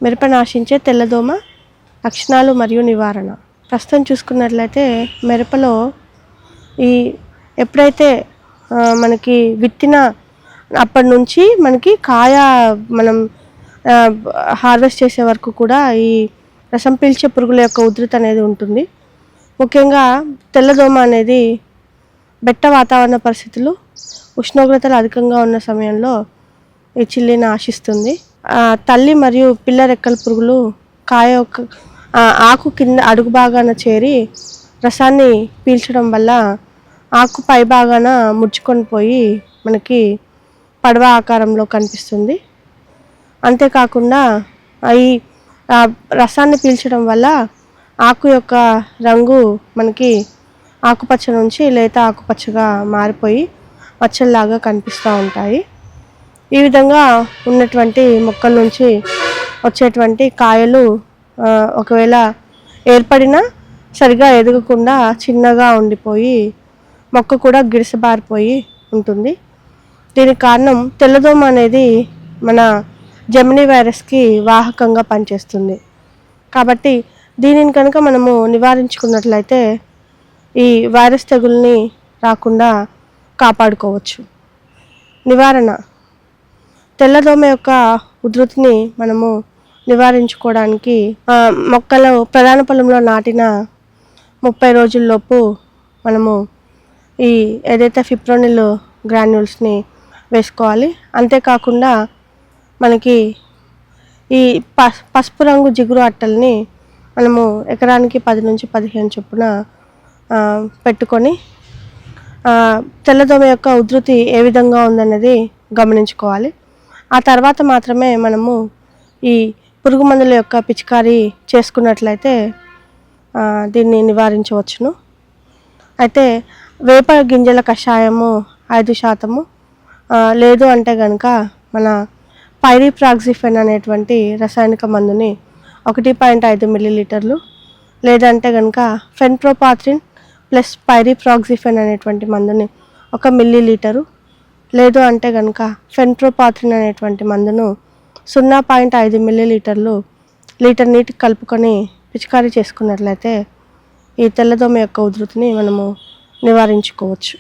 మిరపను ఆశించే తెల్లదోమ లక్షణాలు మరియు నివారణ. ప్రస్తుతం చూసుకున్నట్లయితే మిరపలో ఈ ఎప్పుడైతే మనకి విత్తిన అప్పటి నుంచి మనకి కాయ మనం హార్వెస్ట్ చేసే వరకు కూడా ఈ రసం పీల్చే పురుగుల యొక్క ఉధృతి అనేది ఉంటుంది. ముఖ్యంగా తెల్లదోమ అనేది బెట్ట వాతావరణ పరిస్థితులు, ఉష్ణోగ్రతలు అధికంగా ఉన్న సమయంలో ఈ చిల్లిని ఆశిస్తుంది. తల్లి మరియు పిల్ల రెక్కల పురుగులు కాయ యొక్క ఆకు కింద అడుగు భాగాన చేరి రసాన్ని పీల్చడం వల్ల ఆకు పై భాగాన ముడుచుకొని పోయి మనకి పడవ ఆకారంలో కనిపిస్తుంది. అంతేకాకుండా ఈ రసాన్ని పీల్చడం వల్ల ఆకు యొక్క రంగు మనకి ఆకుపచ్చ నుంచి లేత ఆకుపచ్చగా మారిపోయి మచ్చల్లాగా కనిపిస్తూ ఉంటాయి. ఈ విధంగా ఉన్నటువంటి మొక్కల నుంచి వచ్చేటువంటి కాయలు ఒకవేళ ఏర్పడినా సరిగా ఎదగకుండా చిన్నగా ఉండిపోయి మొక్క కూడా గిడసబారిపోయి ఉంటుంది. దీనికి కారణం తెల్లదోమ అనేది మన జెమినీ వైరస్కి వాహకంగా పనిచేస్తుంది. కాబట్టి దీనిని కనుక మనము నివారించుకున్నట్లయితే ఈ వైరస్ తెగుల్ని రాకుండా కాపాడుకోవచ్చు. నివారణ: తెల్లదోమ యొక్క ఉధృతిని మనము నివారించుకోవడానికి మొక్కలు ప్రధాన పొలంలో నాటిన 30 రోజుల్లోపు మనము ఈ ఏదైతే ఫిప్రోనిల్ గ్రాన్యూల్స్ని వేసుకోవాలి. అంతేకాకుండా మనకి ఈ పసుపు రంగు జిగురు అట్టల్ని మనము ఎకరానికి 10 నుంచి 15 చొప్పున పెట్టుకొని తెల్లదోమ యొక్క ఉధృతి ఏ విధంగా ఉందన్నది గమనించుకోవాలి. ఆ తర్వాత మాత్రమే మనము ఈ పురుగు మందుల యొక్క పిచికారీ చేసుకున్నట్లయితే దీన్ని నివారించవచ్చును. అయితే వేప గింజల కషాయము 5% లేదు అంటే కనుక మన పైరిప్రాక్సిఫెన్ అనేటువంటి రసాయనిక మందుని 1.5 మిల్లీలీటర్లు, లేదంటే కనుక ఫెన్ప్రోపాథ్రిన్ ప్లస్ పైరిప్రాక్సిఫెన్ అనేటువంటి మందుని 1 మిల్లీలీటరు, లేదు అంటే కనుక ఫెన్ప్రోపాథ్రిన్ అనేటువంటి మందును 0.5 మిల్లీలీటర్లు లీటర్ నీటికి కలుపుకొని పిచికారీ చేసుకున్నట్లయితే ఈ తెల్లదోమ యొక్క ఉధృతిని మనము నివారించుకోవచ్చు.